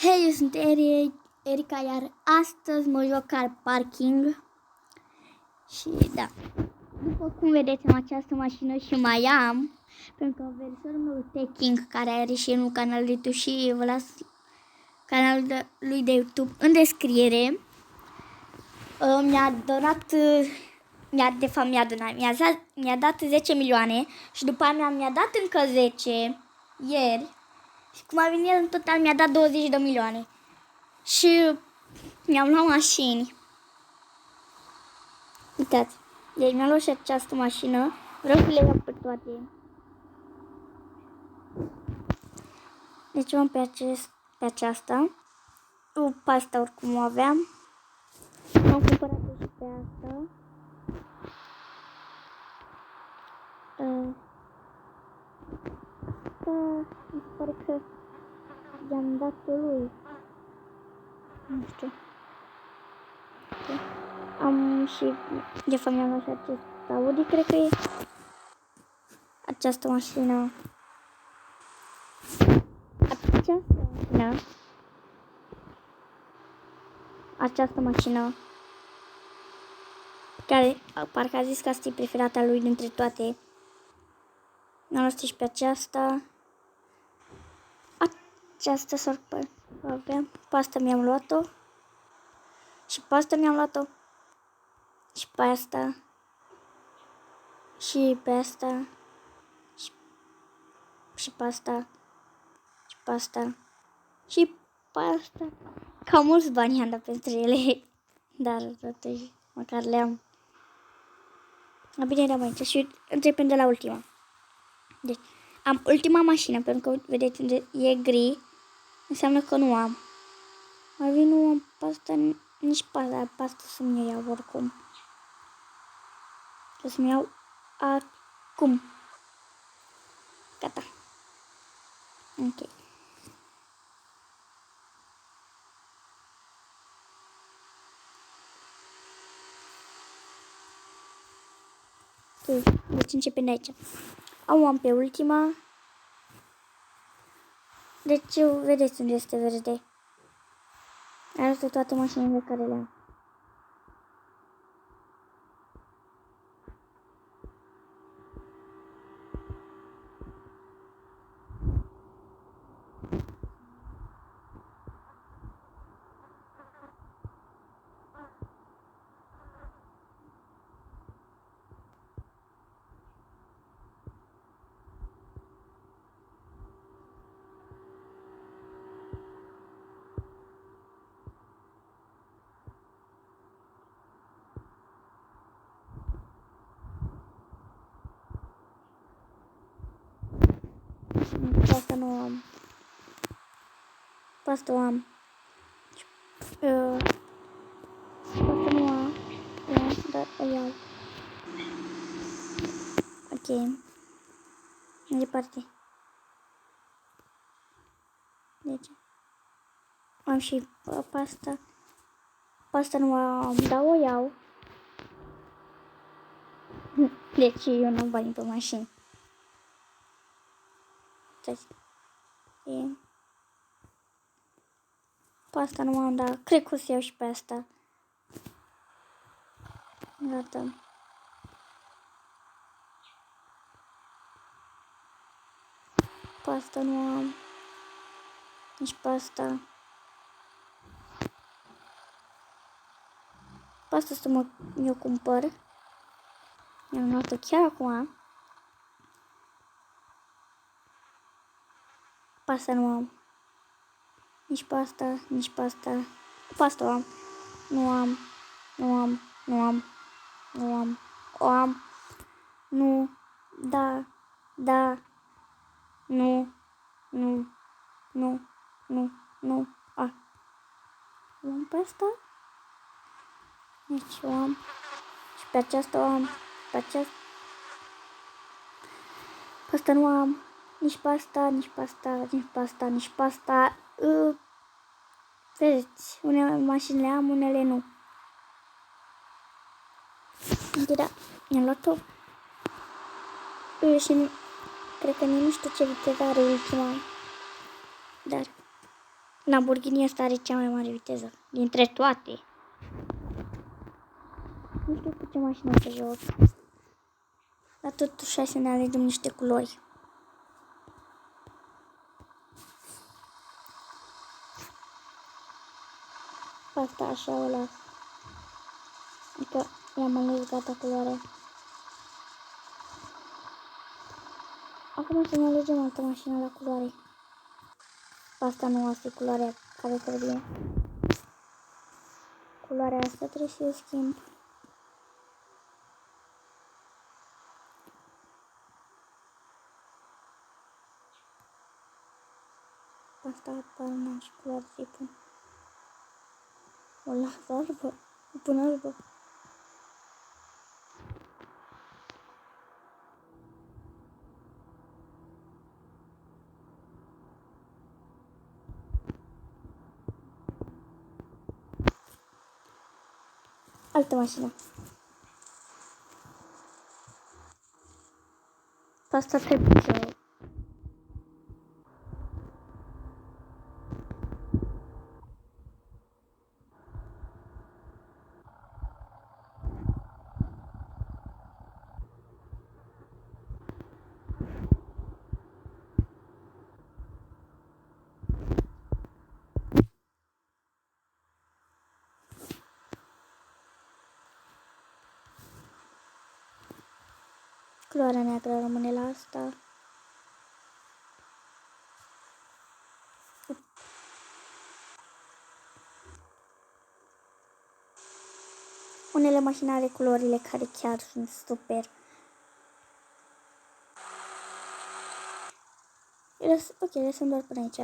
Hei, eu sunt Erica, iar astăzi mă joc car parking. Și da, după cum vedeți, am această mașină și mai am, pentru că verisorul meu Teching, care are și un canal de YouTube, și vă las canalul lui de YouTube în descriere, mi-a dat 10 milioane și după aia mi-a dat încă 10 ieri. Și cum a venit în total, mi-a dat 20 de milioane. Și mi-am luat mașini. Uitați, deci mi-am luat și această mașină. Vreau să le iau pe toate. Deci am pe aceasta. Pe asta oricum o aveam. Am cumpărat și pe asta. Mi se pare că i-am dat-o lui. Nu știu. Am și, de fapt, mi-am luat și acest Audi, cred că e această mașină. Această mașină, care parcă a zis că asta e preferata lui dintre toate. Mi-am luat și pe aceasta. Aceasta s-ar avea. Pe asta mi-am luat-o. Și pe asta mi-am luat-o. Și pe asta. Și pe asta. Și pe asta. Și pe asta. Și pe asta. Cam mulți bani am dat pentru ele. Dar totuși, măcar le-am. Bine, eram aici și începem de la ultima. Deci, am ultima mașină, pentru că, vedeți, unde e gri, înseamnă că nu am. Mai vin, nu am pasta, nici pasta să-mi iau oricum. O să-mi iau acum. Gata. Ok. Deci începem de aici. Am pe ultima. Deci vedeți unde este verde. Arată toate mașinile care le am. Asta nu am. Asta o am. Asta nu am. Dar o iau. Ok. Mai departe. Deci. Am și pasta. Pasta nu am, dar o iau. Deci eu nu am bani pe mașini. Pe asta nu am, dar cred că o să iau și pe asta. Gata. Pe asta nu am. Nici pe asta. Pe asta să eu cumpăr. Mi-am luat-o chiar acum. Pe asta nu am. Nici pe asta, nici pe asta. Pe asta o am. Nu am. Nu am. Nu am. Nu am. O am. Nu. Da. Da. Nu. Nu. Nu. Nu. Nu. O am pe asta. Deci o am. Și pe aceasta o am. Pe aceasta. Pe asta nu am. Nici pe asta, nici pe asta, nici pe asta, nici pe asta. Vedeți, unele mașini le am, unele nu. Da, mi-am luat-o. Și cred că nu știu ce viteză are ultima. Dar Lamborghini asta are cea mai mare viteză dintre toate. Nu știu cu ce mașină să joc. Dar totuși hai să ne alegem niște culori. Asta așa o las. Adică i-am ales gata culoarea. Acum să ne alegem altă mașină la culoare. Asta nu, asta e culoarea care trebuie. Culoarea asta trebuie să o schimb. Asta apar și culoare să-i pun. O las albă. O pun albă. Altă mașină. Pe asta trebuie să... Culoarea neagră rămâne la asta. Unele mașini are culorile care chiar sunt super. Ok, lăsăm doar până aici.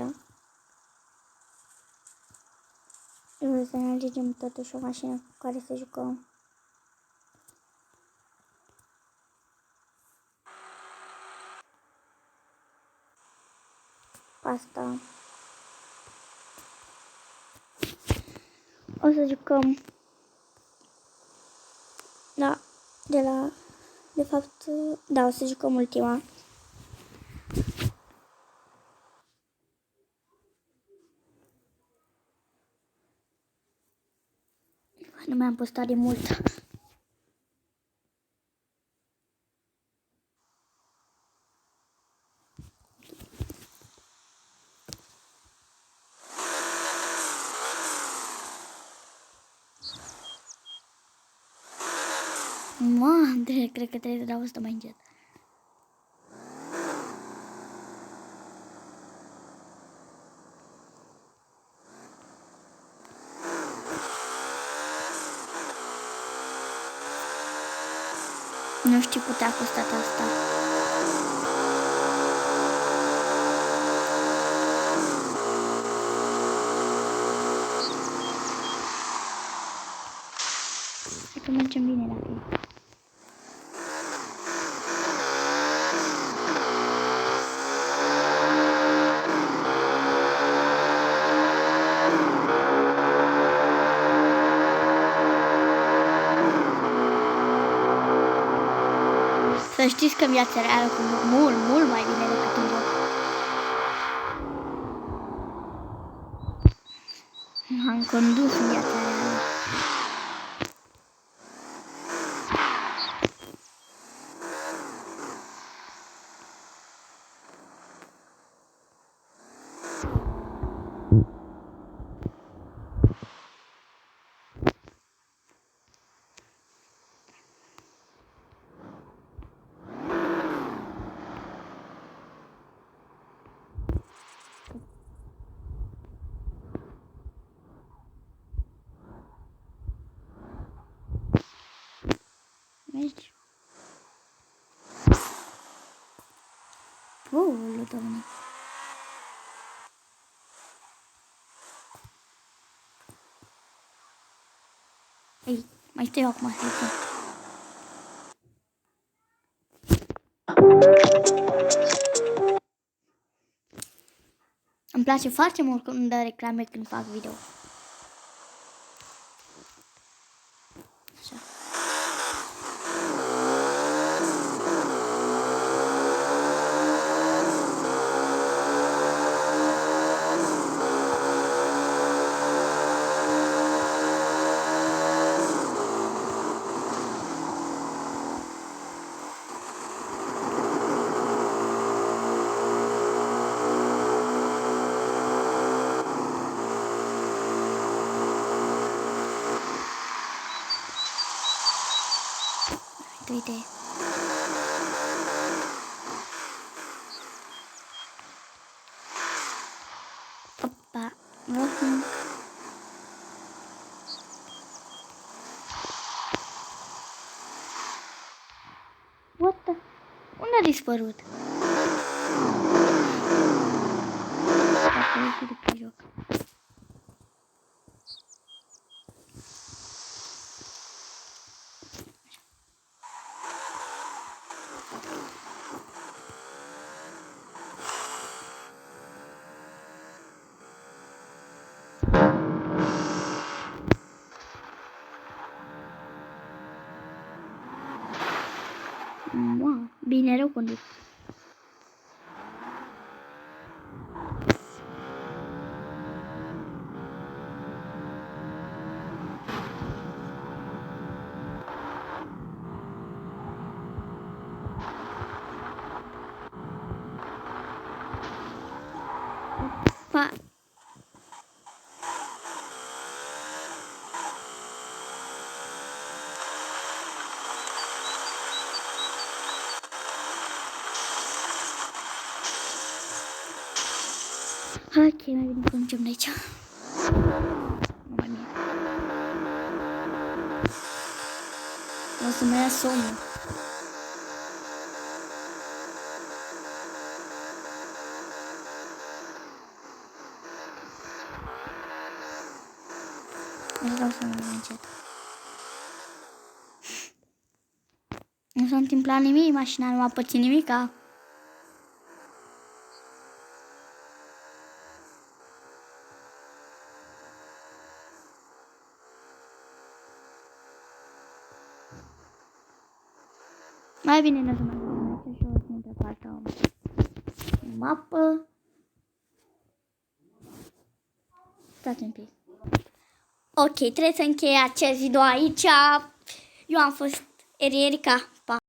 Eu să ne alegem totuși o mașină cu care să jucăm. Asta. O să jucăm. Da, de fapt, da, o să jucăm ultima. Nu mi-am postat de mult. Cred că trebuie să dau asta mai încet. Nu știu cât a costat asta. Hai că mergem bine dacă e. Să știți că în viața reală cu mult mai bine decât în joc. Am condus în viața reală. Mergi? Ulu, Doamne. Ei, mai stai eu acum să zic. Îmi place foarte mult când dă reclame când fac video. Așa. uite. Opa. What the? Unde a dispărut? Acolo și după joc. Wow, bine rău conduc. Pa. Ok, mai bine că mergem de aici. Nu mai bine. O să mă ia somnul. Îți dau să mă încet. Nu s-a întâmplat nimic, mașina nu a pățit nimica. Mai bine nu o să mai dau aici și o să ne pe partea mapă. Stați un pic. Ok, trebuie să închei acest video aici. Eu am fost Erica.